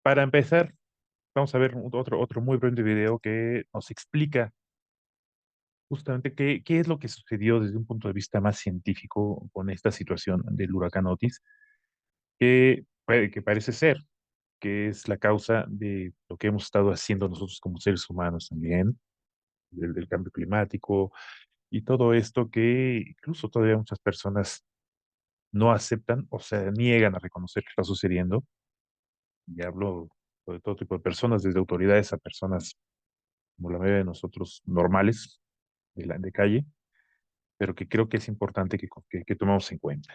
Para empezar, vamos a ver otro muy breve video que nos explica justamente qué es lo que sucedió desde un punto de vista más científico con esta situación del huracán Otis, que parece ser que es la causa de lo que hemos estado haciendo nosotros como seres humanos también, del cambio climático y todo esto que incluso todavía muchas personas no aceptan o se niegan a reconocer que está sucediendo. Y hablo de todo tipo de personas, desde autoridades a personas como la mayoría de nosotros normales, de calle, pero que creo que es importante que tomemos en cuenta.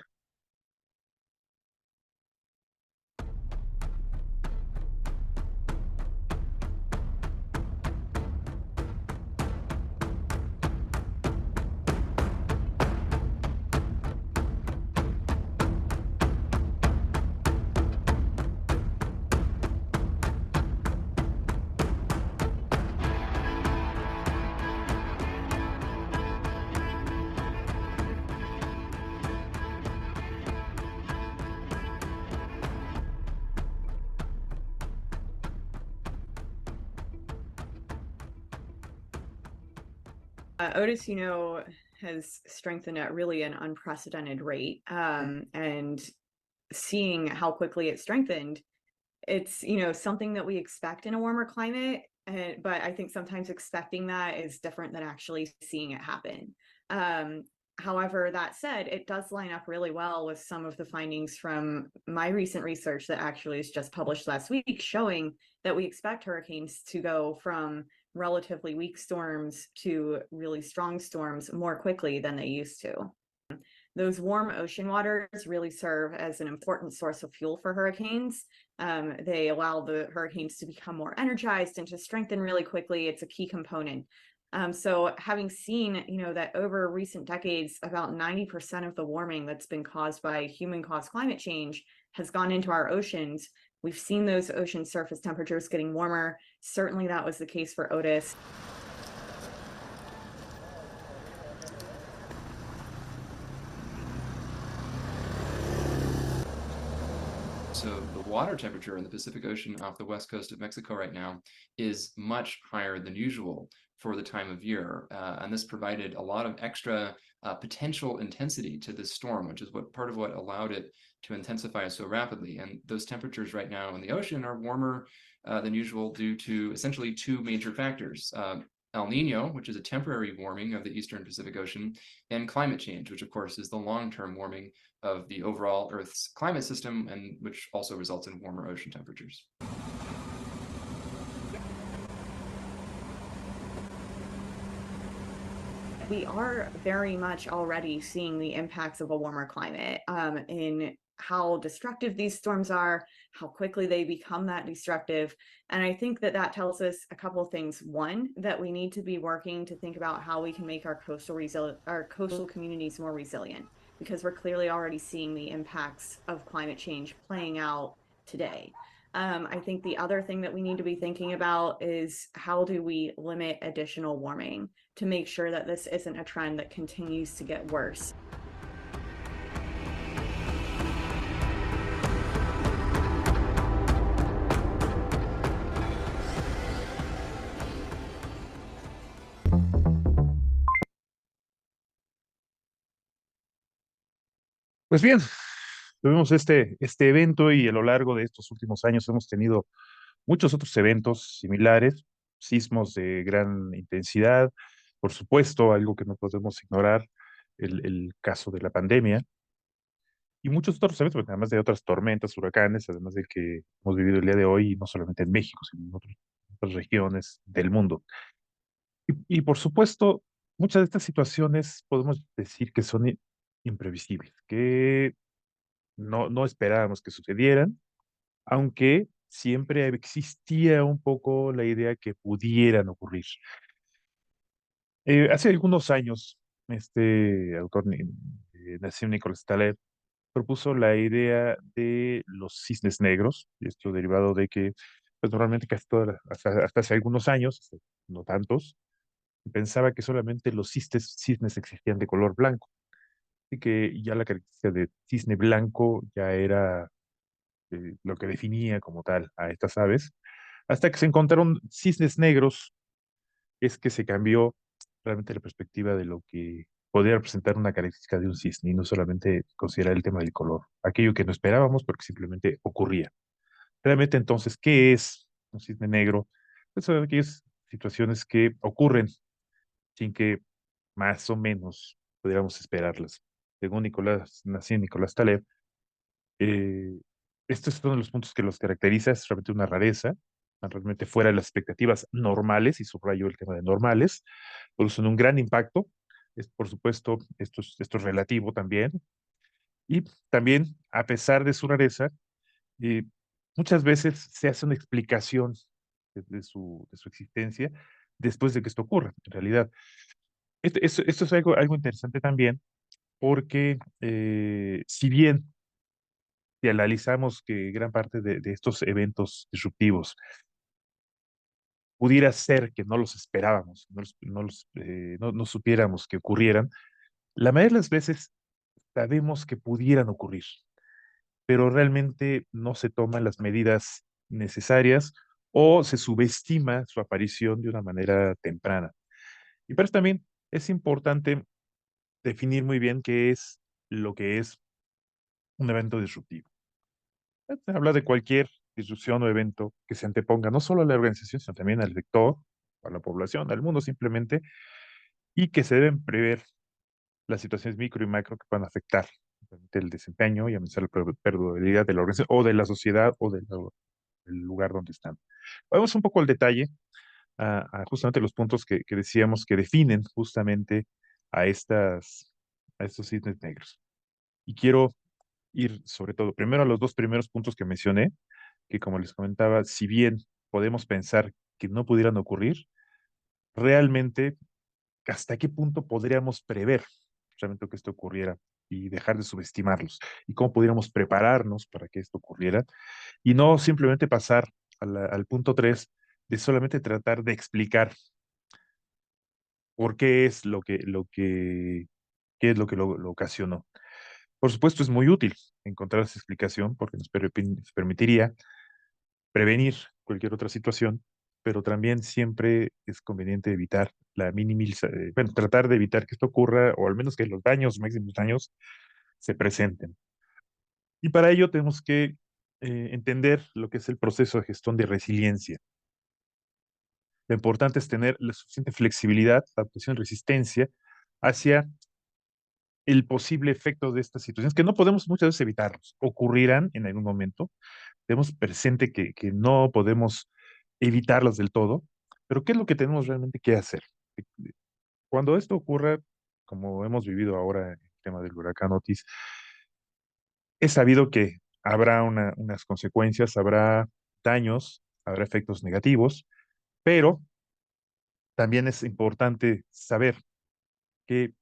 Otis, has strengthened at really an unprecedented rate. And seeing how quickly it strengthened, it's, something that we expect in a warmer climate. But I think sometimes expecting that is different than actually seeing it happen. Um, However, that said, it does line up really well with some of the findings from my recent research that actually was just published last week, showing that we expect hurricanes to go from relatively weak storms to really strong storms more quickly than they used to. Those warm ocean waters really serve as an important source of fuel for hurricanes. They allow the hurricanes to become more energized and to strengthen really quickly. It's a key component. So having seen, that over recent decades, about 90% of the warming that's been caused by human caused climate change has gone into our oceans. We've seen those ocean surface temperatures getting warmer. Certainly that was the case for Otis. So the water temperature in the Pacific Ocean off the west coast of Mexico right now is much higher than usual for the time of year, and this provided a lot of extra potential intensity to this storm, which is what part of what allowed it to intensify so rapidly. And those temperatures right now in the ocean are warmer than usual due to essentially two major factors. El Nino, which is a temporary warming of the eastern Pacific Ocean, and climate change, which of course is the long-term warming of the overall Earth's climate system, and which also results in warmer ocean temperatures. We are very much already seeing the impacts of a warmer climate in how destructive these storms are, how quickly they become that destructive. And I think that that tells us a couple of things. One, that we need to be working to think about how we can make our coastal communities more resilient, because we're clearly already seeing the impacts of climate change playing out today. I think the other thing that we need to be thinking about is how do we limit additional warming to make sure that this isn't a trend that continues to get worse. Pues bien, tuvimos este evento y a lo largo de estos últimos años hemos tenido muchos otros eventos similares, sismos de gran intensidad, por supuesto, algo que no podemos ignorar, el caso de la pandemia y muchos otros eventos, pues, además de otras tormentas, huracanes, además de que hemos vivido el día de hoy, no solamente en México, sino en otras regiones del mundo. Y por supuesto, muchas de estas situaciones podemos decir que son imprevisibles, que no esperábamos que sucedieran, aunque siempre existía un poco la idea que pudieran ocurrir. Hace algunos años, este autor, Nassim Nicholas Taleb, propuso la idea de los cisnes negros, y esto derivado de que, pues normalmente casi hasta hace algunos años, no tantos, pensaba que solamente los cisnes existían de color blanco, y que ya la característica de cisne blanco ya era lo que definía como tal a estas aves, hasta que se encontraron cisnes negros, es que se cambió realmente la perspectiva de lo que podría representar una característica de un cisne, y no solamente considerar el tema del color, aquello que no esperábamos porque simplemente ocurría. Realmente entonces, ¿qué es un cisne negro? Pues son aquellas situaciones que ocurren sin que más o menos pudiéramos esperarlas. Según Nicolás Taleb, eh, estos son los puntos que los caracteriza, es realmente una rareza, realmente fuera de las expectativas normales, y subrayo el tema de normales, producen un gran impacto. Por supuesto, esto es relativo también, y también, a pesar de su rareza, eh, muchas veces se hace una explicación de su existencia después de que esto ocurra, en realidad. Esto es algo interesante también, porque si bien si analizamos que gran parte de estos eventos disruptivos pudiera ser que no los esperábamos, no supiéramos que ocurrieran, la mayoría de las veces sabemos que pudieran ocurrir, pero realmente no se toman las medidas necesarias o se subestima su aparición de una manera temprana. Y para eso también es importante definir muy bien qué es lo que es un evento disruptivo. Se habla de cualquier disrupción o evento que se anteponga no solo a la organización, sino también al sector, a la población, al mundo simplemente, y que se deben prever las situaciones micro y macro que puedan afectar el desempeño y amenazar la perdurabilidad de la organización o de la sociedad o del lugar donde están. Vamos un poco al detalle a justamente los puntos que decíamos que definen justamente a, a estos cisnes negros. Y quiero ir sobre todo primero a los dos primeros puntos que mencioné, que como les comentaba, si bien podemos pensar que no pudieran ocurrir, realmente hasta qué punto podríamos prever realmente que esto ocurriera y dejar de subestimarlos, y cómo pudiéramos prepararnos para que esto ocurriera, y no simplemente pasar al punto 3 de solamente tratar de explicar por qué es qué es lo que lo ocasionó. Por supuesto, es muy útil encontrar esa explicación porque nos permitiría prevenir cualquier otra situación, pero también siempre es conveniente evitar bueno, tratar de evitar que esto ocurra, o al menos que los daños, máximos daños, se presenten. Y para ello tenemos que entender lo que es el proceso de gestión de resiliencia. Lo importante es tener la suficiente flexibilidad, adaptación y resistencia hacia el posible efecto de estas situaciones, que no podemos muchas veces evitarlos, ocurrirán en algún momento. Tenemos presente que no podemos evitarlas del todo, pero ¿qué es lo que tenemos realmente que hacer? Cuando esto ocurra, como hemos vivido ahora en el tema del huracán Otis, es sabido que habrá unas consecuencias, habrá daños, habrá efectos negativos, pero también es importante saber que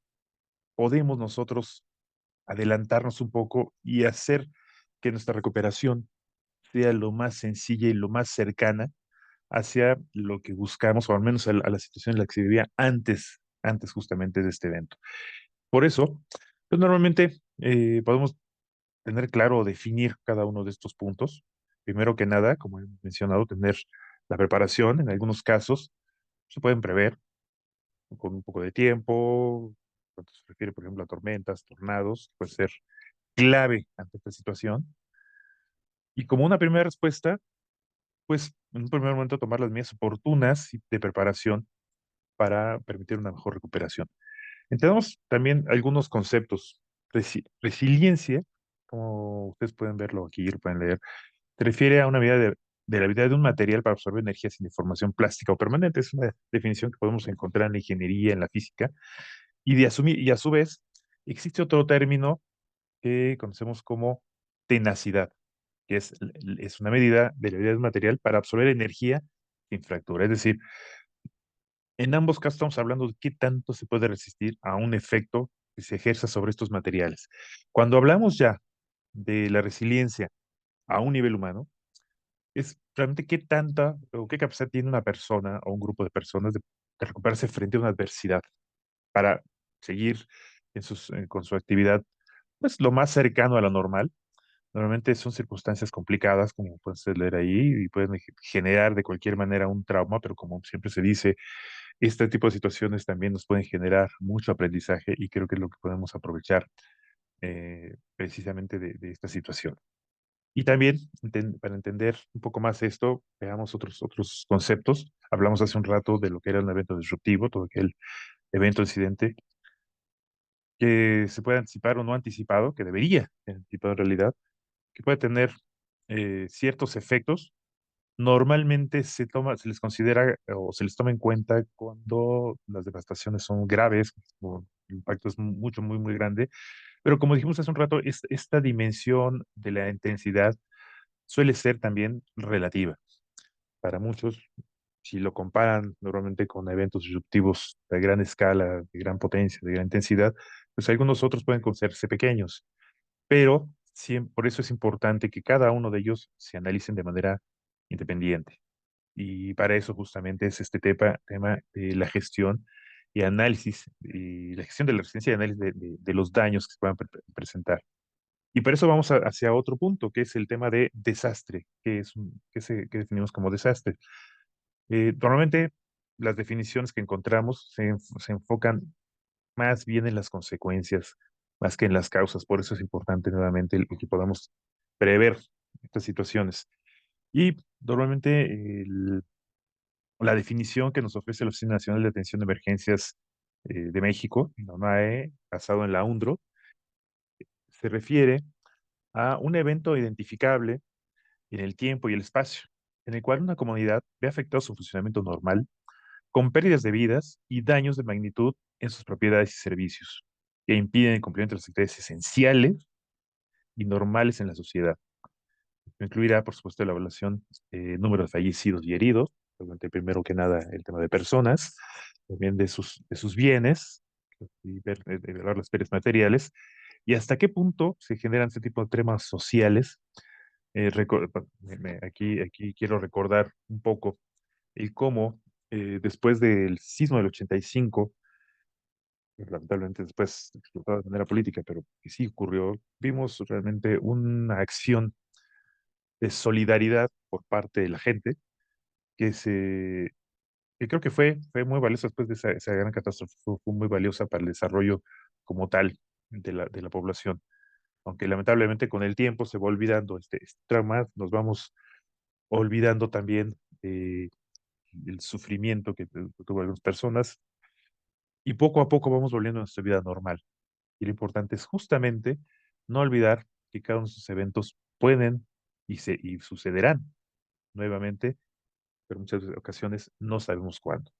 podemos nosotros adelantarnos un poco y hacer que nuestra recuperación sea lo más sencilla y lo más cercana hacia lo que buscamos, o al menos a la situación en la que se vivía antes justamente de este evento. Por eso, pues normalmente podemos tener claro o definir cada uno de estos puntos. Primero que nada, como he mencionado, tener la preparación. En algunos casos se pueden prever con un poco de tiempo. Cuando se refiere, por ejemplo, a tormentas, tornados, puede ser clave ante esta situación. Y como una primera respuesta, pues en un primer momento tomar las medidas oportunas y de preparación para permitir una mejor recuperación. Entendemos también algunos conceptos. Resiliencia, como ustedes pueden verlo aquí, lo pueden leer, se refiere a una medida de la habilidad de un material para absorber energía sin deformación plástica o permanente. Es una definición que podemos encontrar en la ingeniería, en la física, y a su vez existe otro término que conocemos como tenacidad, que es una medida de la habilidad de un material para absorber energía sin fractura. Es decir, en ambos casos estamos hablando de qué tanto se puede resistir a un efecto que se ejerza sobre estos materiales. Cuando hablamos ya de la resiliencia a un nivel humano, es realmente qué tanta o qué capacidad tiene una persona o un grupo de personas de recuperarse frente a una adversidad para seguir con su actividad, pues lo más cercano a la normal, Normalmente son circunstancias complicadas, como puedes leer ahí, y pueden generar de cualquier manera un trauma, pero como siempre se dice, este tipo de situaciones también nos pueden generar mucho aprendizaje y creo que es lo que podemos aprovechar precisamente de esta situación. Y también, para entender un poco más esto, veamos otros conceptos. Hablamos hace un rato de lo que era un evento disruptivo, todo aquel evento, incidente que se puede anticipar o no anticipado, que debería ser anticipado en realidad, que puede tener ciertos efectos. Normalmente se les considera o se les toma en cuenta cuando las devastaciones son graves, o el impacto es mucho, muy grande. Pero como dijimos hace un rato, esta dimensión de la intensidad suele ser también relativa. Para muchos, si lo comparan normalmente con eventos disruptivos de gran escala, de gran potencia, de gran intensidad, pues algunos otros pueden considerarse pequeños, pero por eso es importante que cada uno de ellos se analicen de manera independiente. Y para eso justamente es este tema de la gestión y análisis, y la gestión de la resistencia y análisis de los daños que se puedan presentar. Y por eso vamos hacia otro punto, que es el tema de desastre, que definimos como desastre. Normalmente las definiciones que encontramos se enfocan más bien en las consecuencias, más que en las causas. Por eso es importante nuevamente el que podamos prever estas situaciones. Y normalmente la definición que nos ofrece la Oficina Nacional de Atención de Emergencias de México, la ONAE, basado en la UNDRO, se refiere a un evento identificable en el tiempo y el espacio, en el cual una comunidad ve afectado su funcionamiento normal, con pérdidas de vidas y daños de magnitud en sus propiedades y servicios, que impiden el cumplimiento de las actividades esenciales y normales en la sociedad. Incluirá, por supuesto, la evaluación número de fallecidos y heridos, obviamente, primero que nada el tema de personas, también de sus bienes, y evaluar las pérdidas materiales, y hasta qué punto se generan este tipo de temas sociales. Aquí quiero recordar un poco el cómo después del sismo del 85, lamentablemente después explotado de manera política, pero que sí ocurrió, vimos realmente una acción de solidaridad por parte de la gente que que creo que fue muy valiosa después de esa gran catástrofe, fue muy valiosa para el desarrollo como tal de la población. Aunque lamentablemente con el tiempo se va olvidando este trauma, nos vamos olvidando también el sufrimiento que tuvo algunas personas y poco a poco vamos volviendo a nuestra vida normal. Y lo importante es justamente no olvidar que cada uno de esos eventos pueden y sucederán nuevamente, pero muchas ocasiones no sabemos cuándo.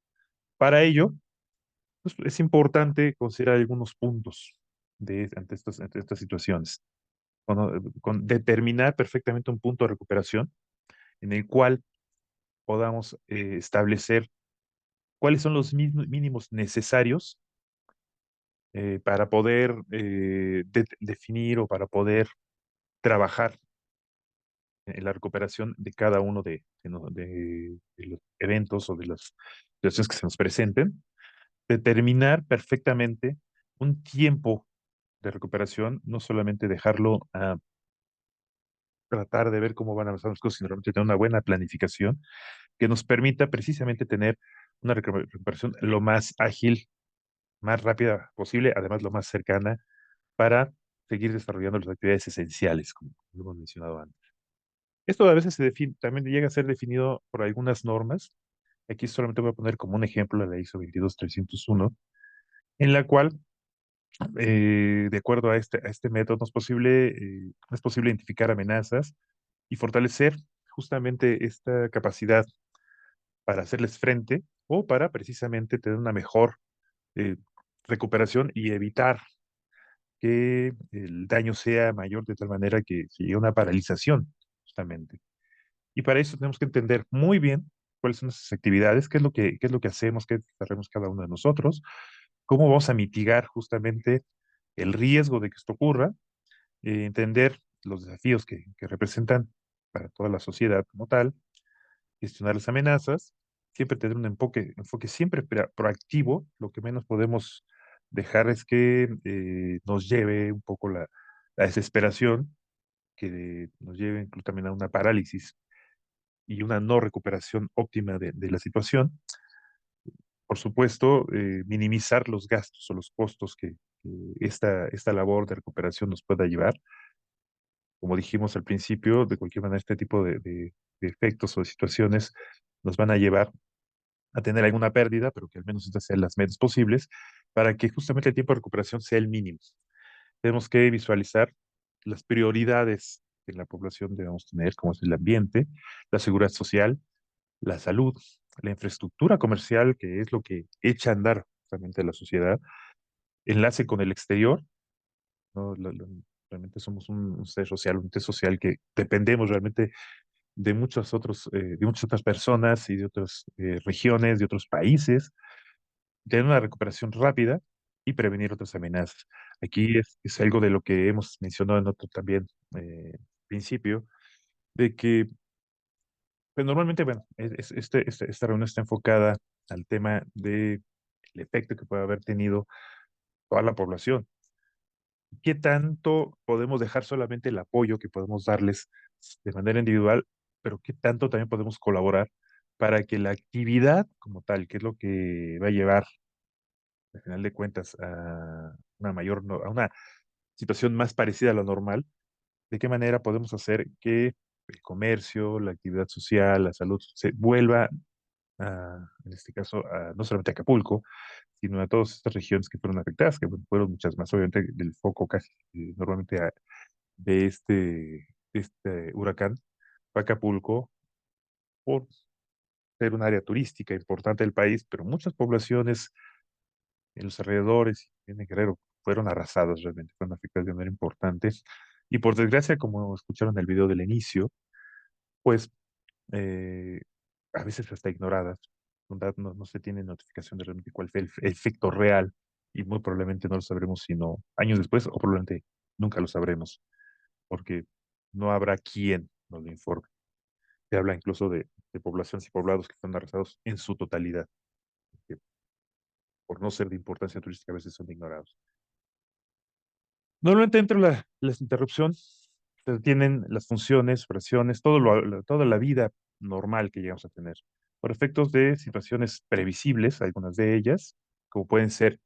Para ello, pues, es importante considerar algunos puntos ante estas situaciones. Con determinar perfectamente un punto de recuperación en el cual podamos establecer cuáles son los mínimos necesarios para poder definir o para poder trabajar en la recuperación de cada uno de los eventos o de las situaciones que se nos presenten, determinar perfectamente un tiempo de recuperación, no solamente dejarlo a tratar de ver cómo van a avanzar las cosas, sino realmente tener una buena planificación que nos permita precisamente tener una recuperación lo más ágil, más rápida posible, además lo más cercana para seguir desarrollando las actividades esenciales, como lo hemos mencionado antes. Esto a veces también llega a ser definido por algunas normas. Aquí solamente voy a poner como un ejemplo la ISO 22301, en la cual, de acuerdo a a este método, es posible identificar amenazas y fortalecer justamente esta capacidad para hacerles frente o para precisamente tener una mejor eh, recuperación y evitar que el daño sea mayor de tal manera que llegue a una paralización, justamente. Y para eso tenemos que entender muy bien cuáles son nuestras actividades, qué es lo que hacemos, qué hacemos cada uno de nosotros, cómo vamos a mitigar justamente el riesgo de que esto ocurra, entender los desafíos que representan para toda la sociedad como tal, gestionar las amenazas, siempre tener un enfoque siempre proactivo. Lo que menos podemos dejar es que nos lleve un poco la desesperación que nos lleve incluso también a una parálisis y una no recuperación óptima de la situación. Por supuesto, minimizar los gastos o los costos que esta labor de recuperación nos pueda llevar. Como dijimos al principio, de cualquier manera, este tipo de efectos o de situaciones nos van a llevar a tener alguna pérdida, pero que al menos estas sean las menos posibles, para que justamente el tiempo de recuperación sea el mínimo. Tenemos que visualizar las prioridades que la población debemos tener, como es el ambiente, la seguridad social, la salud, la infraestructura comercial, que es lo que echa a andar justamente la sociedad, enlace con el exterior, ¿no? Realmente somos un ser social, un ente social que dependemos realmente de muchas otras personas y de otras regiones, de otros países, tener una recuperación rápida y prevenir otras amenazas. Aquí es algo de lo que hemos mencionado en otro también principio, de que pues normalmente, bueno, esta reunión está enfocada al tema de el efecto que puede haber tenido toda la población. ¿Qué tanto podemos dejar solamente el apoyo que podemos darles de manera individual, pero qué tanto también podemos colaborar para que la actividad como tal, que es lo que va a llevar, al final de cuentas, a una mayor, a una situación más parecida a lo normal, de qué manera podemos hacer que el comercio, la actividad social, la salud se vuelva en este caso, no solamente a Acapulco, sino a todas estas regiones que fueron afectadas, que bueno, fueron muchas más, obviamente, del foco casi normalmente de este huracán, fue Acapulco, por ser un área turística importante del país, pero muchas poblaciones en los alrededores y en Guerrero fueron arrasadas realmente, fueron afectadas de manera importante. Y por desgracia, como escucharon en el video del inicio, pues eh, a veces hasta ignoradas. No se tiene notificación de realmente cuál fue el efecto real y muy probablemente no lo sabremos sino años después o probablemente nunca lo sabremos porque no habrá quien nos lo informe. Se habla incluso de poblaciones y poblados que están arrasados en su totalidad, que por no ser de importancia turística a veces son ignorados. Normalmente dentro de las interrupciones se tienen las funciones, operaciones, toda la vida normal que llegamos a tener, por efectos de situaciones previsibles, algunas de ellas, como pueden ser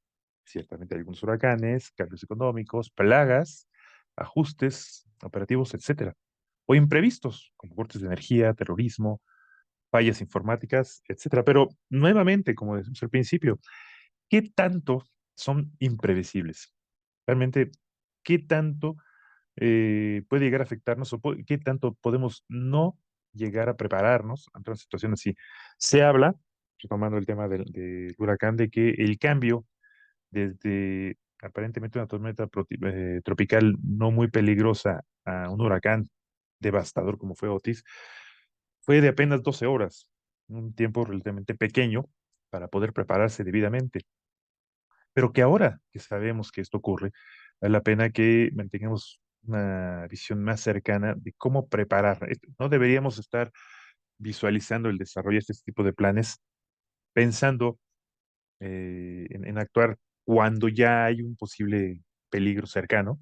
ciertamente algunos huracanes, cambios económicos, plagas, ajustes operativos, etcétera, o imprevistos, como cortes de energía, terrorismo, fallas informáticas, etcétera. Pero nuevamente, como decimos al principio, ¿qué tanto son imprevisibles? Realmente, ¿qué tanto puede llegar a afectarnos o qué tanto podemos no llegar a prepararnos ante una situación así? Se habla, retomando el tema del huracán, de que el cambio desde aparentemente una tormenta tropical no muy peligrosa a un huracán devastador como fue Otis, fue de apenas 12 horas, un tiempo relativamente pequeño para poder prepararse debidamente. Pero que ahora que sabemos que esto ocurre, vale la pena que mantengamos una visión más cercana de cómo preparar. No deberíamos estar visualizando el desarrollo de este tipo de planes pensando en actuar cuando ya hay un posible peligro cercano,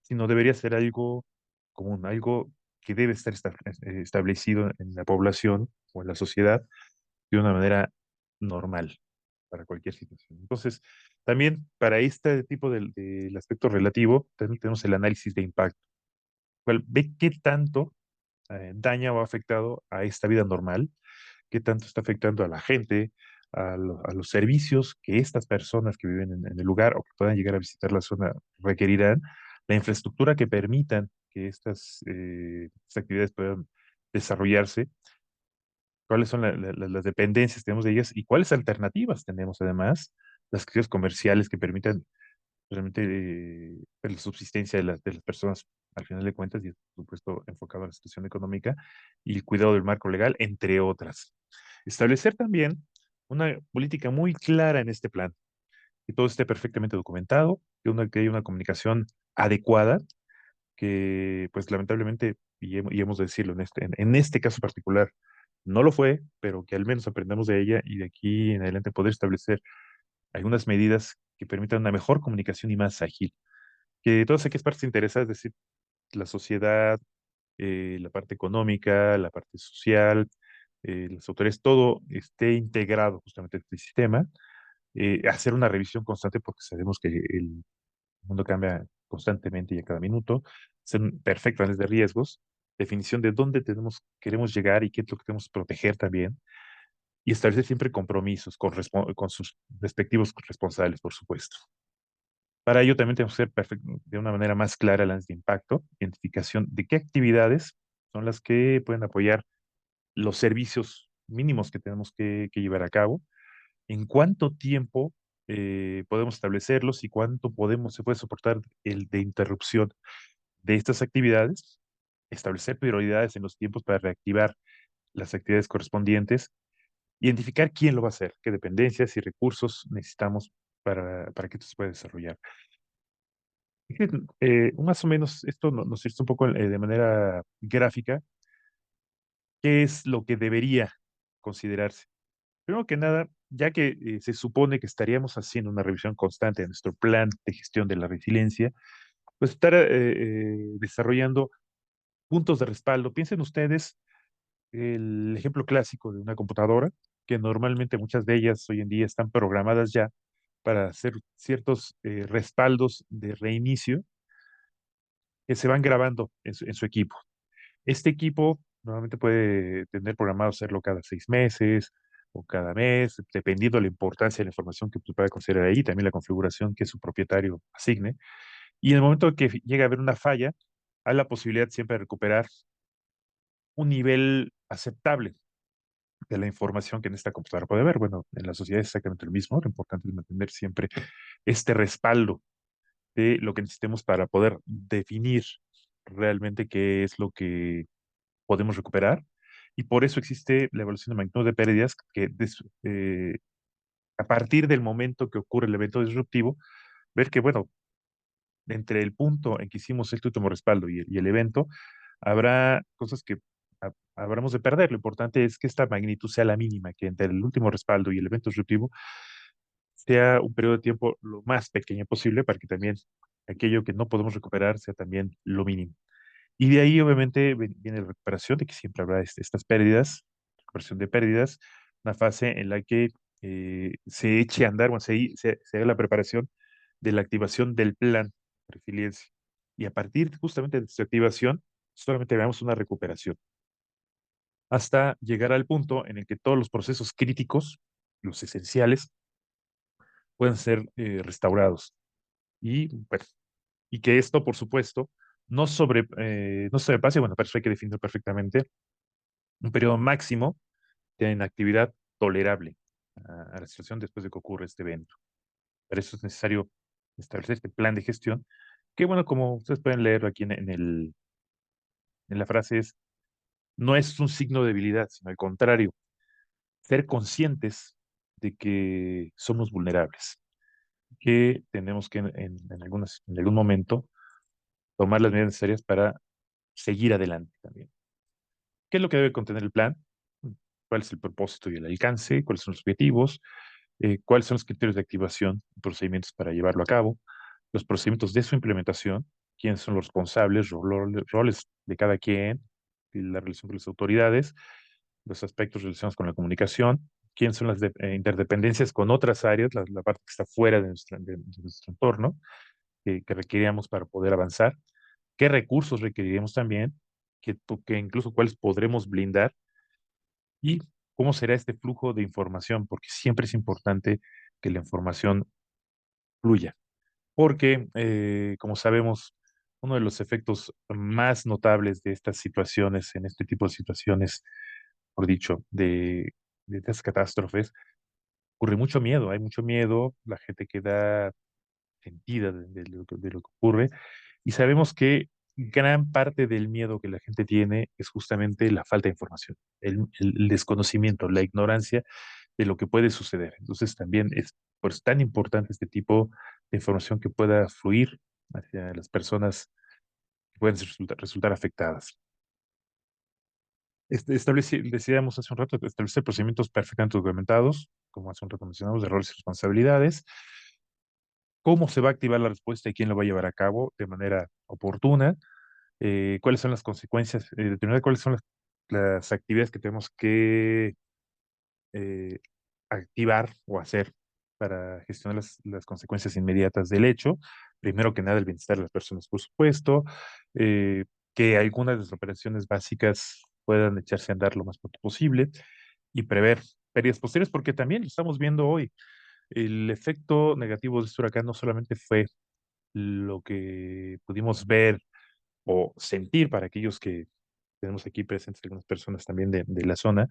sino debería ser algo común, algo que debe estar establecido en la población o en la sociedad de una manera normal para cualquier situación. Entonces, también para este tipo del aspecto relativo, también tenemos el análisis de impacto, cual ve qué tanto daña o ha afectado a esta vida normal, qué tanto está afectando a la gente, a los servicios que estas personas que viven en el lugar o que puedan llegar a visitar la zona requerirán, la infraestructura que permitan que estas actividades puedan desarrollarse, cuáles son las dependencias que tenemos de ellas y cuáles alternativas tenemos además, las actividades comerciales que permitan realmente la subsistencia de las personas al final de cuentas y por supuesto enfocado a la situación económica y el cuidado del marco legal, entre otras. Establecer también una política muy clara en este plan, que todo esté perfectamente documentado, que haya una comunicación adecuada, que pues lamentablemente, y hemos de decirlo en este caso particular, no lo fue, pero que al menos aprendamos de ella y de aquí en adelante poder establecer algunas medidas que permitan una mejor comunicación y más ágil. Que todas aquellas partes interesadas, es decir, la sociedad, la parte económica, la parte social, las autoridades, todo esté integrado justamente en este sistema. Hacer una revisión constante porque sabemos que el mundo cambia constantemente y a cada minuto. Hacer un perfecto análisis de riesgos, definición de dónde queremos llegar y qué es lo que tenemos que proteger también, y establecer siempre compromisos con sus respectivos responsables, por supuesto. Para ello también tenemos que hacer de una manera más clara el análisis de impacto, identificación de qué actividades son las que pueden apoyar los servicios mínimos que tenemos que llevar a cabo, en cuánto tiempo podemos establecerlos y cuánto se puede soportar el de interrupción de estas actividades, establecer prioridades en los tiempos para reactivar las actividades correspondientes, identificar quién lo va a hacer, qué dependencias y recursos necesitamos para que esto se pueda desarrollar. Más o menos esto nos ilustra un poco de manera gráfica qué es lo que debería considerarse. Primero que nada, ya que se supone que estaríamos haciendo una revisión constante de nuestro plan de gestión de la resiliencia, pues estar desarrollando puntos de respaldo. Piensen ustedes el ejemplo clásico de una computadora, que normalmente muchas de ellas hoy en día están programadas ya para hacer ciertos respaldos de reinicio que se van grabando en su equipo. Este equipo normalmente puede tener programado hacerlo cada 6 meses o cada mes, dependiendo de la importancia de la información que usted pueda considerar ahí, también la configuración que su propietario asigne. Y en el momento que llegue a haber una falla, hay la posibilidad siempre de recuperar un nivel aceptable de la información que en esta computadora puede haber. Bueno, en la sociedad es exactamente lo mismo. Lo importante es mantener siempre este respaldo de lo que necesitemos para poder definir realmente qué es lo que podemos recuperar. Y por eso existe la evaluación de magnitud de pérdidas, que a partir del momento que ocurre el evento disruptivo, ver que, bueno, entre el punto en que hicimos este último respaldo y el evento, habrá cosas que habremos de perder. Lo importante es que esta magnitud sea la mínima, que entre el último respaldo y el evento disruptivo sea un periodo de tiempo lo más pequeño posible para que también aquello que no podemos recuperar sea también lo mínimo. Y de ahí, obviamente, viene la recuperación, de que siempre habrá estas pérdidas, recuperación de pérdidas, una fase en la que se eche a andar, bueno, se haga la preparación de la activación del plan de resiliencia. Y a partir justamente de su activación, solamente veamos una recuperación, hasta llegar al punto en el que todos los procesos críticos, los esenciales, puedan ser restaurados. Y, bueno, y que esto, por supuesto, no sobrepase, bueno, pero eso hay que definirlo perfectamente, un periodo máximo de inactividad tolerable a la situación después de que ocurre este evento. Para eso es necesario establecer este plan de gestión, que bueno, como ustedes pueden leerlo aquí en la frase, no es un signo de debilidad, sino al contrario, ser conscientes de que somos vulnerables, que tenemos que en algún momento tomar las medidas necesarias para seguir adelante también. ¿Qué es lo que debe contener el plan? ¿Cuál es el propósito y el alcance? ¿Cuáles son los objetivos? ¿Cuáles son los criterios de activación y procedimientos para llevarlo a cabo? Los procedimientos de su implementación, quiénes son los responsables, roles de cada quien, y la relación con las autoridades, los aspectos relacionados con la comunicación, quiénes son las interdependencias con otras áreas, la parte que está fuera de nuestro entorno, que requeríamos para poder avanzar, qué recursos requeriríamos también, que incluso cuáles podremos blindar y cómo será este flujo de información, porque siempre es importante que la información fluya, porque como sabemos, uno de los efectos más notables de estas situaciones, en este tipo de situaciones, por dicho, de estas catástrofes, ocurre mucho miedo, hay mucho miedo, la gente queda sentida de lo que ocurre. Y sabemos que gran parte del miedo que la gente tiene es justamente la falta de información, el desconocimiento, la ignorancia de lo que puede suceder. Entonces también es por eso tan importante este tipo de información que pueda fluir hacia las personas que pueden resultar afectadas. Decíamos hace un rato, establecer procedimientos perfectamente documentados, como hace un rato mencionamos, de roles y responsabilidades, cómo se va a activar la respuesta y quién lo va a llevar a cabo de manera oportuna, cuáles son las consecuencias, determinar cuáles son las actividades que tenemos que eh, activar o hacer para gestionar las consecuencias inmediatas del hecho. Primero que nada, el bienestar de las personas, por supuesto, eh, que algunas de las operaciones básicas puedan echarse a andar lo más pronto posible y prever pérdidas posteriores, porque también lo estamos viendo hoy. El efecto negativo de este huracán no solamente fue lo que pudimos ver o sentir para aquellos que tenemos aquí presentes, algunas personas también de la zona,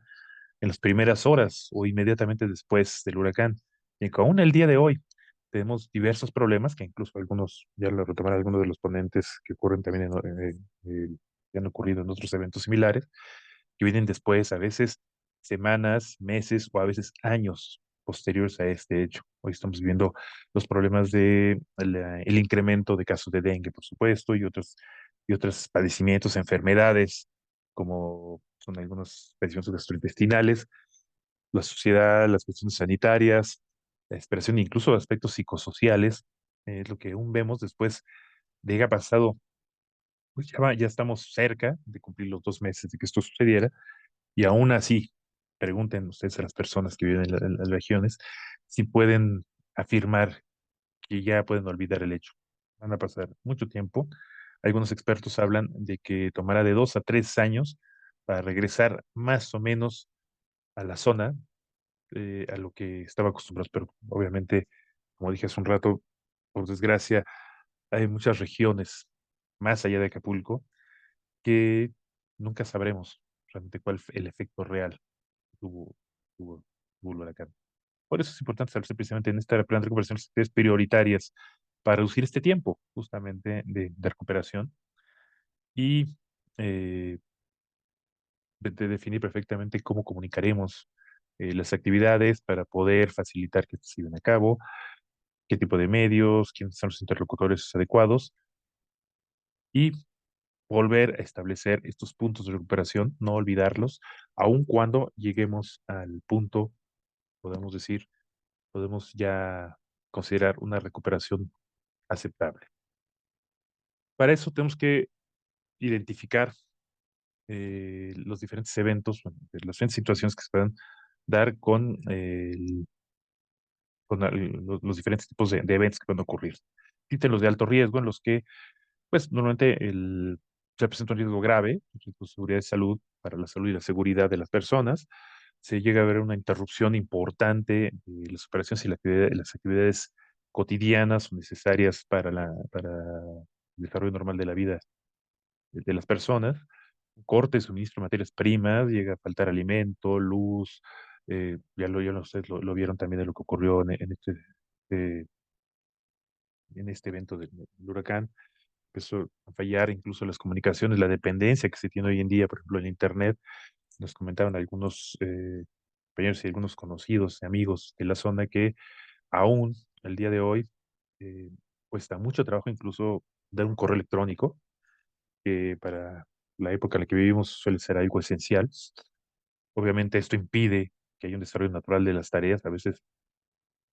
en las primeras horas o inmediatamente después del huracán. Y que aún el día de hoy tenemos diversos problemas que incluso algunos, ya lo retomarán algunos de los ponentes que ocurren también que han ocurrido en otros eventos similares, que vienen después, a veces semanas, meses o a veces años posteriores a este hecho. Hoy estamos viendo los problemas de el incremento de casos de dengue, por supuesto, y otros padecimientos, enfermedades, como son algunos padecimientos gastrointestinales, la sociedad, las cuestiones sanitarias, la expresión incluso de aspectos psicosociales, es lo que aún vemos después de que ha pasado, pues ya estamos cerca de cumplir los 2 meses de que esto sucediera, y aún así, pregunten ustedes a las personas que viven en las regiones si pueden afirmar que ya pueden olvidar el hecho. Van a pasar mucho tiempo. Algunos expertos hablan de que tomará de 2 a 3 años para regresar más o menos a la zona, a lo que estaba acostumbrados, pero obviamente, como dije hace un rato, por desgracia, hay muchas regiones más allá de Acapulco que nunca sabremos realmente cuál fue el efecto real que tuvo, tuvo el huracán. Por eso es importante establecer precisamente en esta plan de recuperación las actividades prioritarias para reducir este tiempo justamente de recuperación y eh, de definir perfectamente cómo comunicaremos las actividades para poder facilitar que se lleven a cabo, qué tipo de medios, quiénes son los interlocutores adecuados y volver a establecer estos puntos de recuperación, no olvidarlos, aun cuando lleguemos al punto, podemos decir, podemos ya considerar una recuperación aceptable. Para eso tenemos que identificar los diferentes eventos, bueno, las diferentes situaciones que se puedan dar con los diferentes tipos de eventos que pueden ocurrir. Existen los de alto riesgo, en los que, pues, normalmente se presenta un riesgo grave, un riesgo de seguridad y salud, para la salud y la seguridad de las personas. Se llega a ver una interrupción importante de las operaciones y las actividades cotidianas o necesarias para el desarrollo normal de la vida de las personas. Corte de suministro de materias primas, llega a faltar alimento, luz, ustedes lo vieron también de lo que ocurrió eh, en este evento del huracán. Empezó a fallar incluso las comunicaciones, la dependencia que se tiene hoy en día, por ejemplo, en Internet. Nos comentaban algunos compañeros y algunos conocidos, amigos de la zona, que aún el día de hoy eh, cuesta mucho trabajo incluso dar un correo electrónico, que para la época en la que vivimos suele ser algo esencial. Obviamente esto impide que haya un desarrollo natural de las tareas, a veces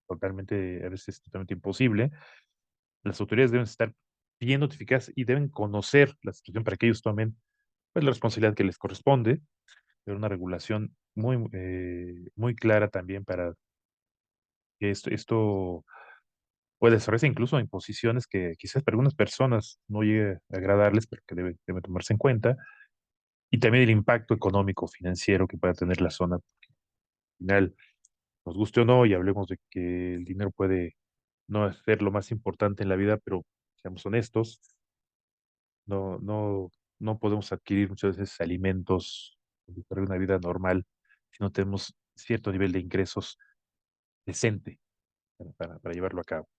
totalmente imposible. Las autoridades deben estar bien notificadas y deben conocer la situación para que ellos tomen, pues, la responsabilidad que les corresponde, pero una regulación muy clara también para que esto pueda desarrollarse incluso en posiciones que quizás para algunas personas no llegue a agradarles, pero que debe tomarse en cuenta, y también el impacto económico, financiero que pueda tener la zona. Al final, nos guste o no, y hablemos de que el dinero puede no ser lo más importante en la vida, pero seamos honestos, no podemos adquirir muchas veces alimentos para una vida normal si no tenemos cierto nivel de ingresos decente para llevarlo a cabo.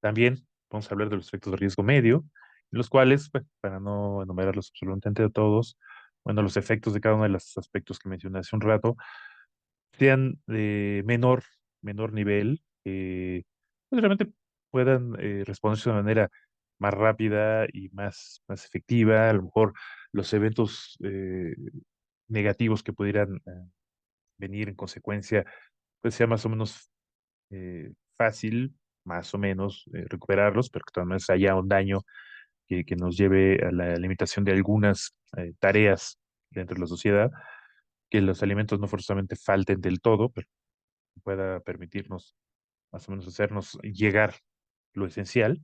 También vamos a hablar de los efectos de riesgo medio, en los cuales, pues, para no enumerarlos absolutamente de todos, bueno, los efectos de cada uno de los aspectos que mencioné hace un rato sean de menor nivel, pues realmente puedan responderse de una manera más rápida y más efectiva. A lo mejor los eventos negativos que pudieran venir en consecuencia, pues sea más o menos fácil, más o menos, recuperarlos, pero que también haya un daño que nos lleve a la limitación de algunas tareas dentro de la sociedad, que los alimentos no forzosamente falten del todo, pero pueda permitirnos más o menos hacernos llegar lo esencial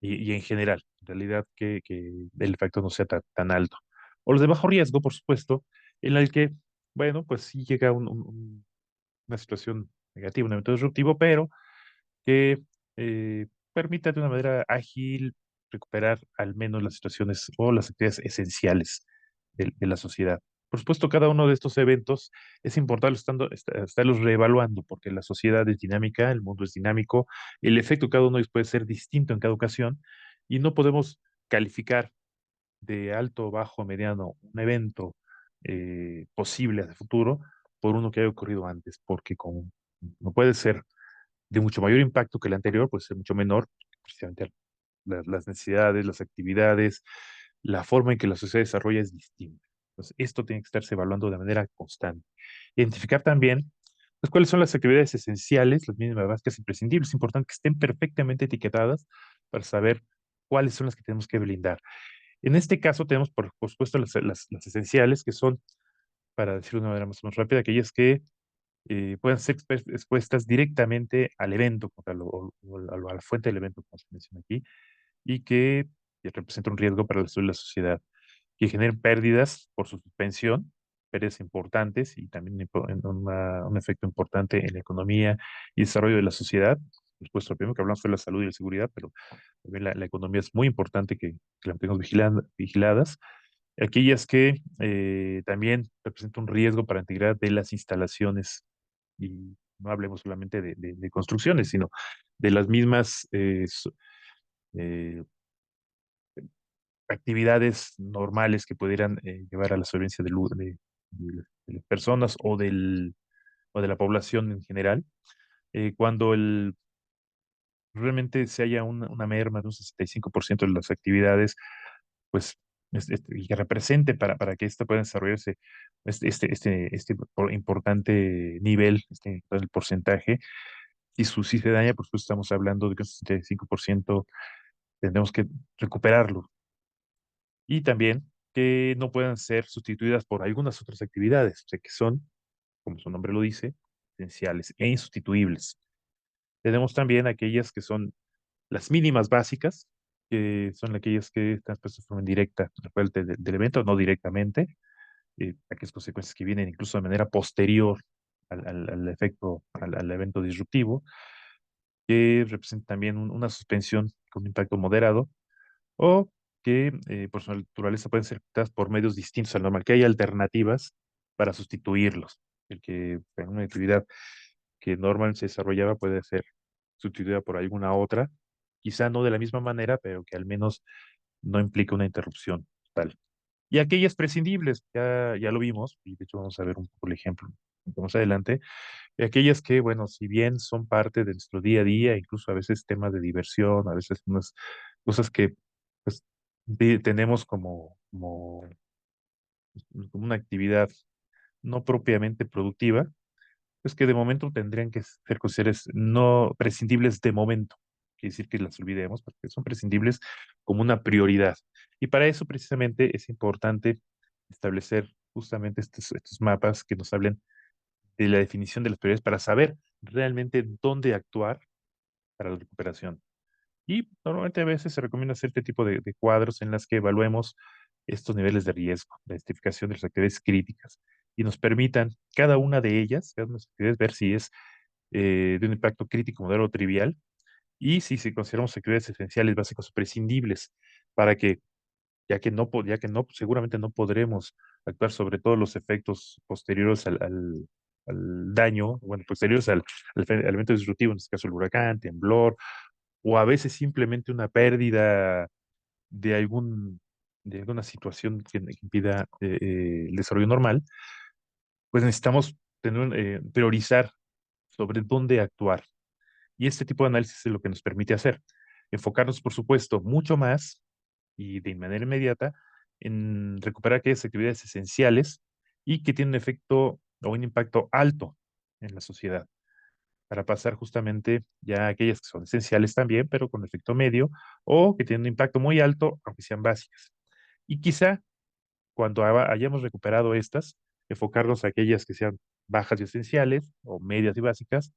y en general, en realidad que el efecto no sea tan alto. O los de bajo riesgo, por supuesto, en el que, bueno, pues sí llega una situación negativa, un evento disruptivo, pero que permita de una manera ágil recuperar al menos las situaciones o las actividades esenciales de la sociedad. Por supuesto, cada uno de estos eventos es importante estarlos reevaluando porque la sociedad es dinámica, el mundo es dinámico, el efecto de cada uno de ellos puede ser distinto en cada ocasión y no podemos calificar de alto, bajo, mediano un evento posible hacia futuro por uno que haya ocurrido antes, porque como no puede ser de mucho mayor impacto que el anterior, puede ser mucho menor, precisamente las necesidades, las actividades, la forma en que la sociedad se desarrolla es distinta. Entonces, esto tiene que estarse evaluando de manera constante. Identificar también, pues, cuáles son las actividades esenciales, las mínimas básicas imprescindibles. Es importante que estén perfectamente etiquetadas para saber cuáles son las que tenemos que blindar. En este caso tenemos, por supuesto, las esenciales, que son, para decirlo de una manera más o menos rápida, aquellas que puedan ser expuestas directamente al evento, como tal, a la fuente del evento, como se menciona aquí, y que representa un riesgo para la salud de la sociedad, que generen pérdidas por su suspensión, pérdidas importantes y también un efecto importante en la economía y desarrollo de la sociedad. Por supuesto, lo primero que hablamos fue la salud y la seguridad, pero también la economía es muy importante que la tengamos vigiladas. Aquellas que también representan un riesgo para la integridad de las instalaciones y no hablemos solamente de construcciones, sino de las mismas eh, actividades normales que pudieran llevar a la solvencia de las personas o de la población en general. Cuando realmente se haya una merma de un 65% de las actividades, pues, y que represente para que esto pueda desarrollarse importante nivel, el porcentaje, y si se daña, pues estamos hablando de que el 65% tendremos que recuperarlo. Y también que no puedan ser sustituidas por algunas otras actividades, o sea, que son, como su nombre lo dice, esenciales e insustituibles. Tenemos también aquellas que son las mínimas básicas, que son aquellas que están puestas de forma indirecta al parte del evento, no directamente, aquellas consecuencias que vienen incluso de manera posterior al efecto, al evento disruptivo, que representa también una suspensión con un impacto moderado o que por su naturaleza pueden ser ejecutadas por medios distintos al normal, que hay alternativas para sustituirlos. El que en una actividad que normalmente se desarrollaba puede ser sustituida por alguna otra, quizá no de la misma manera, pero que al menos no implica una interrupción total. Y aquellas prescindibles, ya lo vimos, y de hecho vamos a ver un poco el ejemplo más adelante, y aquellas que, bueno, si bien son parte de nuestro día a día, incluso a veces temas de diversión, a veces unas cosas que pues, tenemos como una actividad no propiamente productiva, pues que de momento tendrían que ser consideradas no prescindibles de momento. Quiere decir que las olvidemos porque son prescindibles como una prioridad. Y para eso precisamente es importante establecer justamente estos mapas que nos hablen de la definición de las prioridades para saber realmente dónde actuar para la recuperación. Y normalmente a veces se recomienda hacer este tipo de cuadros en las que evaluemos estos niveles de riesgo, la identificación de las actividades críticas y nos permitan cada una de ellas, cada una de las actividades, ver si es de un impacto crítico, moderado o trivial y si consideramos actividades esenciales, básicas o prescindibles para que, ya que no, seguramente no podremos actuar sobre todos los efectos posteriores al daño, bueno, posteriores al evento disruptivo, en este caso el huracán, temblor, o a veces simplemente una pérdida de de alguna situación que impida el desarrollo normal, pues necesitamos priorizar sobre dónde actuar. Y este tipo de análisis es lo que nos permite hacer. Enfocarnos, por supuesto, mucho más y de manera inmediata en recuperar aquellas actividades esenciales y que tienen un efecto o un impacto alto en la sociedad para pasar justamente ya a aquellas que son esenciales también, pero con efecto medio, o que tienen un impacto muy alto, aunque sean básicas. Y quizá cuando hayamos recuperado estas, enfocarnos a aquellas que sean bajas y esenciales, o medias y básicas,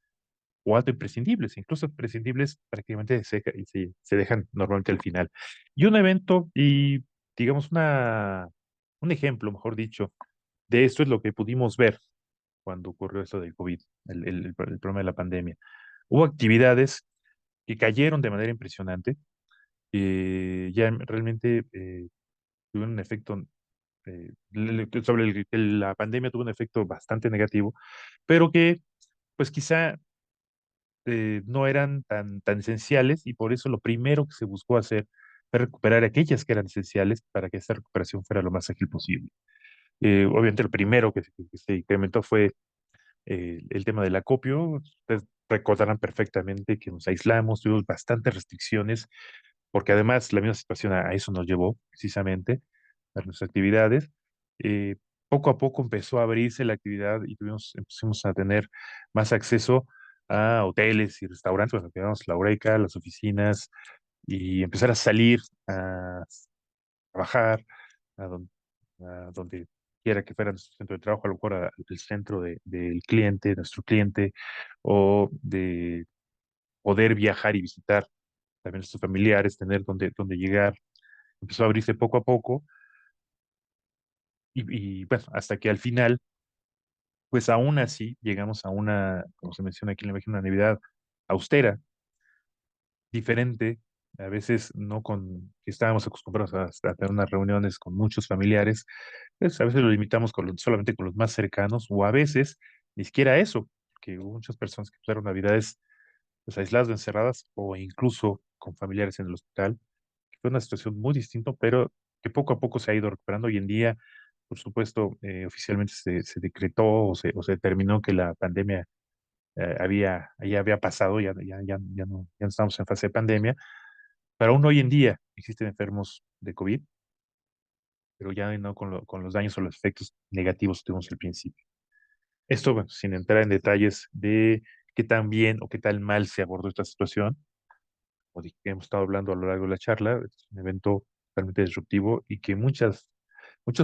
o alto imprescindibles, incluso prescindibles prácticamente se dejan normalmente al final. Y un evento y, digamos, un ejemplo, mejor dicho, de esto es lo que pudimos ver cuando ocurrió esto del COVID, el problema de la pandemia. Hubo actividades que cayeron de manera impresionante, ya realmente tuvieron un efecto sobre la pandemia tuvo un efecto bastante negativo, pero que pues quizá no eran tan esenciales y por eso lo primero que se buscó hacer fue recuperar aquellas que eran esenciales para que esta recuperación fuera lo más ágil posible. Obviamente lo primero que se incrementó fue el tema del acopio. Ustedes recordarán perfectamente que nos aislamos, tuvimos bastantes restricciones, porque además la misma situación a eso nos llevó precisamente a nuestras actividades. Eh, Poco a poco empezó a abrirse la actividad y empezamos a tener más acceso a hoteles y restaurantes, bueno, quedamos la Eureka, las oficinas, y empezar a salir a trabajar, a donde, a donde quiera que fuera nuestro centro de trabajo, a lo mejor al centro del cliente, nuestro cliente, o de poder viajar y visitar también nuestros familiares, tener donde llegar. Empezó a abrirse poco a poco y bueno, hasta que al final, pues aún así llegamos a una, como se menciona aquí en la imagen, una Navidad austera, diferente, a veces no con, que estábamos acostumbrados a tener unas reuniones con muchos familiares, pues a veces lo limitamos solamente con los más cercanos, o a veces ni siquiera eso, que hubo muchas personas que pasaron Navidades pues, aisladas o encerradas, o incluso con familiares en el hospital, que fue una situación muy distinta, pero que poco a poco se ha ido recuperando. Hoy en día, por supuesto, oficialmente se decretó o se determinó que la pandemia ya había pasado, ya no estamos en fase de pandemia, pero aún hoy en día existen enfermos de COVID, pero ya no con los daños o los efectos negativos que tuvimos al principio. Esto, bueno, sin entrar en detalles de qué tan bien o qué tan mal se abordó esta situación, o de que hemos estado hablando a lo largo de la charla, es un evento realmente disruptivo y que muchos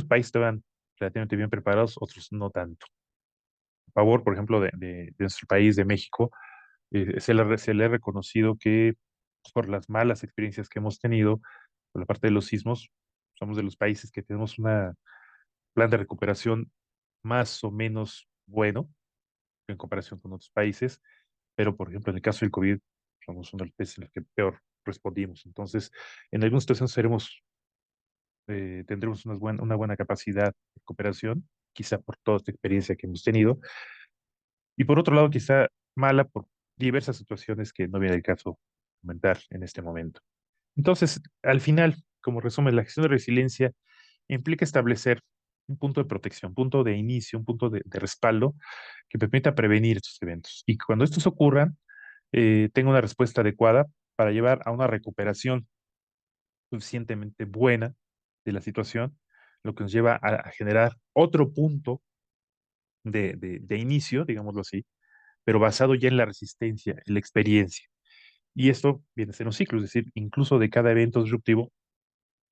países estaban relativamente bien preparados, otros no tanto. A favor, por ejemplo, de nuestro país, de México, se le ha reconocido que por las malas experiencias que hemos tenido, por la parte de los sismos, somos de los países que tenemos un plan de recuperación más o menos bueno en comparación con otros países, pero por ejemplo, en el caso del COVID, somos uno de los países en los que peor respondimos. Entonces, en algunas situaciones tendremos una buena capacidad de recuperación, quizá por toda esta experiencia que hemos tenido, y por otro lado, quizá mala por diversas situaciones que no viene el caso comentar en este momento. Entonces, al final, como resumen, la gestión de resiliencia implica establecer un punto de protección, punto de inicio, un punto de respaldo que permita prevenir estos eventos. Y que cuando estos ocurran, tenga una respuesta adecuada para llevar a una recuperación suficientemente buena de la situación, lo que nos lleva a generar otro punto de inicio, digámoslo así, pero basado ya en la resistencia, en la experiencia. Y esto viene a ser un ciclo, es decir, incluso de cada evento disruptivo,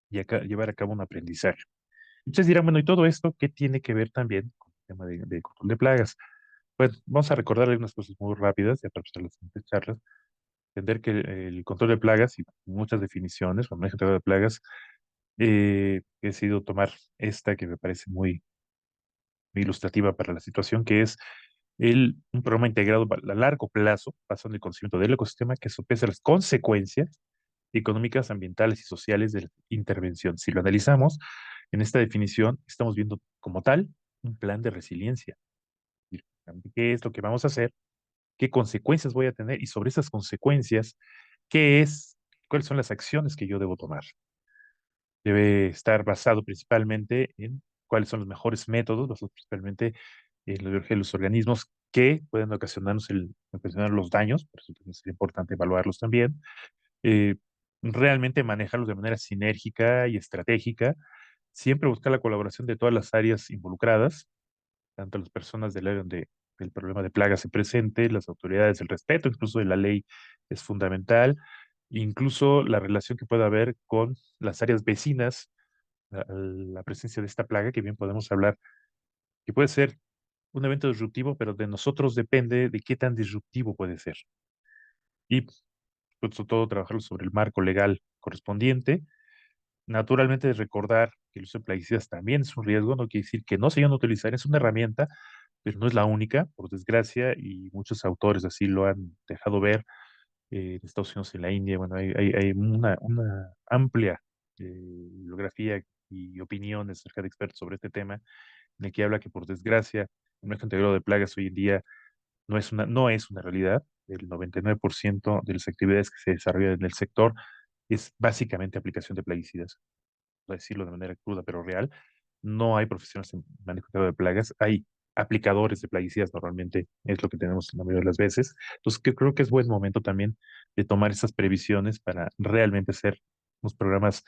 llevar a cabo un aprendizaje. Ustedes dirán, bueno, ¿y todo esto qué tiene que ver también con el tema de control de plagas? Pues vamos a recordar algunas cosas muy rápidas, ya para pasar las siguientes charlas. Entender que el control de plagas y muchas definiciones, o manejo integral de plagas, he decidido tomar esta que me parece muy ilustrativa para la situación, que es un programa integrado a largo plazo, basado en el conocimiento del ecosistema, que sopesa las consecuencias económicas, ambientales y sociales de la intervención. Si lo analizamos, en esta definición estamos viendo como tal un plan de resiliencia. Es decir, ¿qué es lo que vamos a hacer? ¿Qué consecuencias voy a tener? Y sobre esas consecuencias, ¿cuáles son las acciones que yo debo tomar? Debe estar basado principalmente en cuáles son los mejores métodos, basados principalmente en la biología de los organismos que pueden ocasionar los daños, por eso es importante evaluarlos también, eh, realmente manejarlos de manera sinérgica y estratégica, siempre buscar la colaboración de todas las áreas involucradas, tanto las personas del área donde el problema de plaga se presente, las autoridades, el respeto incluso de la ley es fundamental, incluso la relación que pueda haber con las áreas vecinas, la presencia de esta plaga, que bien podemos hablar, que puede ser un evento disruptivo, pero de nosotros depende de qué tan disruptivo puede ser. Y pues, sobre todo trabajarlo sobre el marco legal correspondiente. Naturalmente, recordar que el uso de plaguicidas también es un riesgo, no quiere decir que no se vayan a utilizar, es una herramienta, pero no es la única, por desgracia, y muchos autores así lo han dejado ver, en Estados Unidos, en la India. Bueno, hay una amplia bibliografía y opiniones acerca de expertos sobre este tema, en el que habla que, por desgracia, el manejo integrado de plagas hoy en día no es una realidad. El 99% de las actividades que se desarrollan en el sector es básicamente aplicación de plaguicidas, por decirlo de manera cruda pero real. No hay profesionales en manejo integrado de plagas, hay aplicadores de plaguicidas, normalmente es lo que tenemos la mayoría de las veces. Entonces, creo que es buen momento también de tomar esas previsiones para realmente hacer unos programas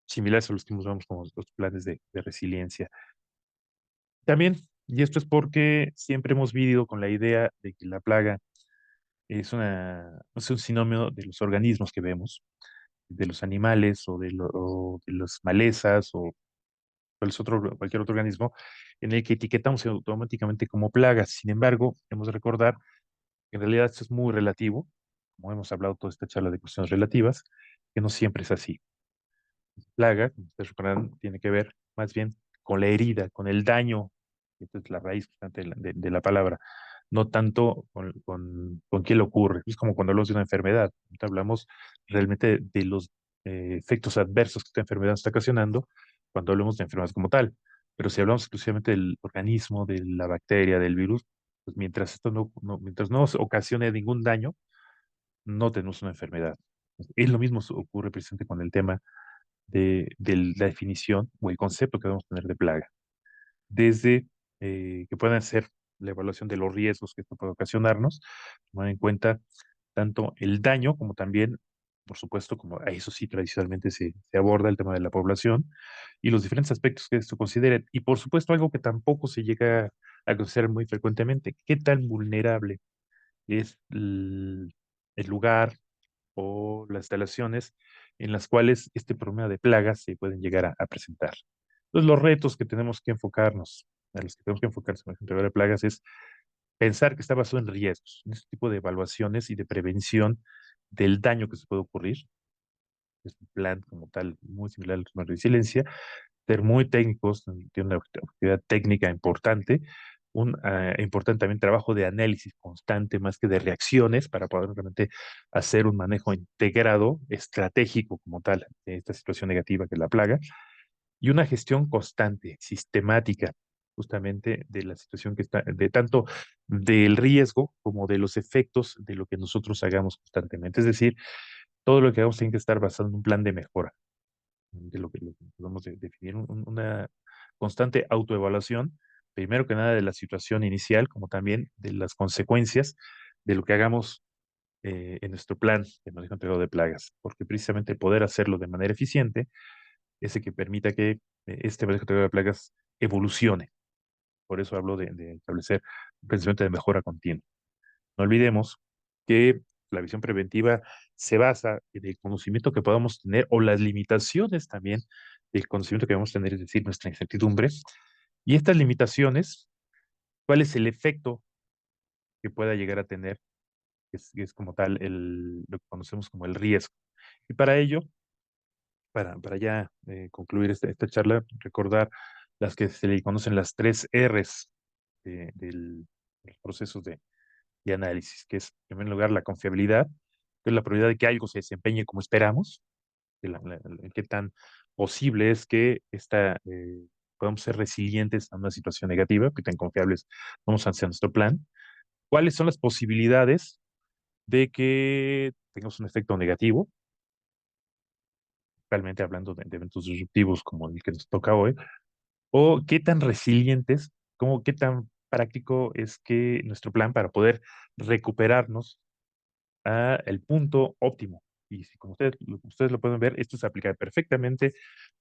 similares a los que usamos como los planes de resiliencia. También, y esto es porque siempre hemos vivido con la idea de que la plaga es un sinónimo de los organismos que vemos, de los animales o de las malezas o cualquier otro organismo, en el que etiquetamos automáticamente como plagas. Sin embargo, hemos de recordar que en realidad esto es muy relativo, como hemos hablado toda esta charla de cuestiones relativas, que no siempre es así. Plaga, como ustedes recordarán, tiene que ver más bien con la herida, con el daño, esta es la raíz constante de la palabra, no tanto con qué le ocurre. Es como cuando hablamos de una enfermedad, ahorita hablamos realmente de los efectos adversos que esta enfermedad está ocasionando cuando hablamos de enfermedad como tal. Pero si hablamos exclusivamente del organismo, de la bacteria, del virus, pues mientras no ocasione ningún daño, no tenemos una enfermedad. Es lo mismo ocurre precisamente con el tema de la definición o el concepto que debemos tener de plaga. Desde que puedan ser la evaluación de los riesgos que esto puede ocasionarnos, tomar en cuenta tanto el daño como también, por supuesto, como a eso sí tradicionalmente se aborda el tema de la población y los diferentes aspectos que esto consideren. Y por supuesto, algo que tampoco se llega a considerar muy frecuentemente, qué tan vulnerable es el lugar o las instalaciones en las cuales este problema de plagas se pueden llegar a presentar. Entonces, los retos que tenemos que enfocarnos, a los que tenemos que enfocarnos en el control de plagas, es pensar que está basado en riesgos, en este tipo de evaluaciones y de prevención del daño que se puede ocurrir. Es un plan como tal muy similar al plan de resiliencia, ser muy técnicos, tiene una actividad técnica importante, un importante también trabajo de análisis constante más que de reacciones para poder realmente hacer un manejo integrado, estratégico como tal de esta situación negativa que es la plaga, y una gestión constante, sistemática, justamente de la situación que está, de tanto del riesgo como de los efectos de lo que nosotros hagamos constantemente. Es decir, todo lo que hagamos tiene que estar basado en un plan de mejora de lo que podemos definir una constante autoevaluación, primero que nada de la situación inicial, como también de las consecuencias de lo que hagamos en nuestro plan de manejo integrado de plagas, porque precisamente poder hacerlo de manera eficiente es el que permita que este manejo integrado de plagas evolucione. Por eso hablo de establecer un pensamiento de mejora continua. No olvidemos que la visión preventiva se basa en el conocimiento que podamos tener o las limitaciones también del conocimiento que vamos a tener, es decir, nuestra incertidumbre. Y estas limitaciones, ¿cuál es el efecto que pueda llegar a tener? Es como tal lo que conocemos como el riesgo. Y para ello, para ya concluir esta charla, recordar las que se le conocen las tres R's de los procesos de análisis, que es, en primer lugar, la confiabilidad, que es la probabilidad de que algo se desempeñe como esperamos, qué tan posible es que podamos ser resilientes a una situación negativa, qué tan confiables vamos hacia nuestro plan, cuáles son las posibilidades de que tengamos un efecto negativo, realmente hablando de eventos disruptivos como el que nos toca hoy, o qué tan resilientes, qué tan práctico es que nuestro plan para poder recuperarnos a el punto óptimo. Y si, como ustedes lo pueden ver, esto se aplica perfectamente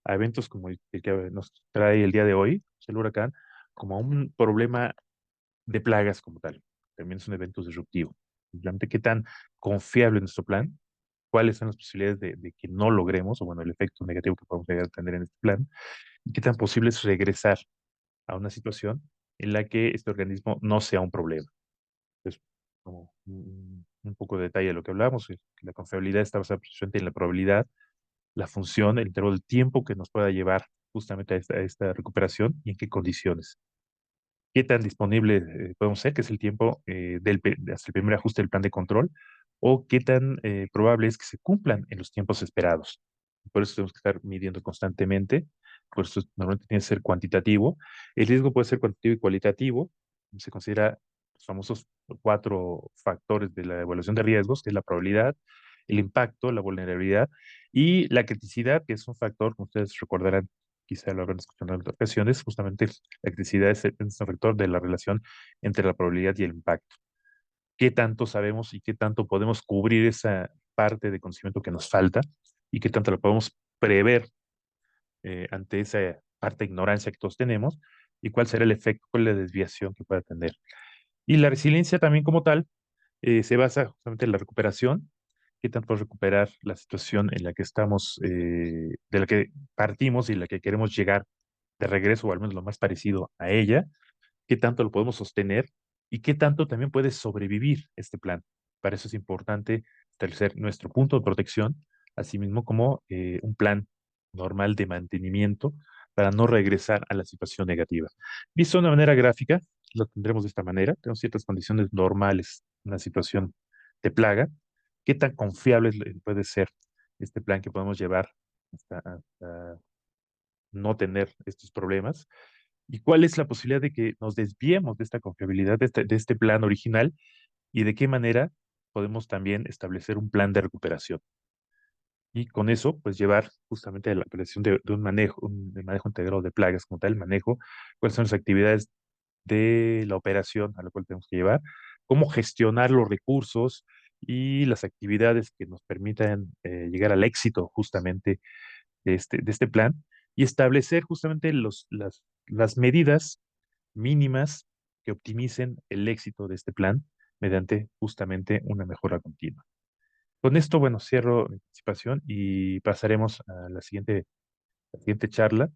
a eventos como el que nos trae el día de hoy, el huracán, como un problema de plagas como tal. También es un evento disruptivo. Simplemente qué tan confiable es nuestro plan, cuáles son las posibilidades de que no logremos, o bueno, el efecto negativo que podemos llegar a tener en este plan, y qué tan posible es regresar a una situación en la que este organismo no sea un problema. Entonces, como un poco de detalle de lo que hablamos, es que la confiabilidad está basada precisamente en la probabilidad, la función, el intervalo de tiempo que nos pueda llevar justamente a esta recuperación y en qué condiciones. Qué tan disponible podemos ser, que es el tiempo hasta el primer ajuste del plan de control, o qué tan probable es que se cumplan en los tiempos esperados. Por eso tenemos que estar midiendo constantemente, por eso normalmente tiene que ser cuantitativo. El riesgo puede ser cuantitativo y cualitativo. Se considera los famosos 4 factores de la evaluación de riesgos, que es la probabilidad, el impacto, la vulnerabilidad y la criticidad, que es un factor, como ustedes recordarán, quizá lo habrán escuchado en otras ocasiones, justamente la electricidad es un factor de la relación entre la probabilidad y el impacto. ¿Qué tanto sabemos y qué tanto podemos cubrir esa parte de conocimiento que nos falta y qué tanto lo podemos prever ante esa parte de ignorancia que todos tenemos y cuál será el efecto, cuál es la desviación que pueda tener? Y la resiliencia también como tal se basa justamente en la recuperación, qué tanto recuperar la situación en la que estamos, de la que partimos y la que queremos llegar de regreso, o al menos lo más parecido a ella, qué tanto lo podemos sostener y qué tanto también puede sobrevivir este plan. Para eso es importante establecer nuestro punto de protección, así mismo como un plan normal de mantenimiento para no regresar a la situación negativa. Visto de una manera gráfica, lo tendremos de esta manera. Tenemos ciertas condiciones normales, una situación de plaga. ¿Qué tan confiable puede ser este plan que podemos llevar hasta no tener estos problemas? ¿Y cuál es la posibilidad de que nos desviemos de esta confiabilidad, de este plan original? ¿Y de qué manera podemos también establecer un plan de recuperación? Y con eso, pues llevar justamente a la creación de un manejo, de manejo integrado de plagas como tal, manejo, cuáles son las actividades de la operación a la cual tenemos que llevar, cómo gestionar los recursos y las actividades que nos permitan llegar al éxito justamente de este plan y establecer justamente las medidas mínimas que optimicen el éxito de este plan mediante justamente una mejora continua. Con esto, bueno, cierro mi participación y pasaremos a la siguiente charla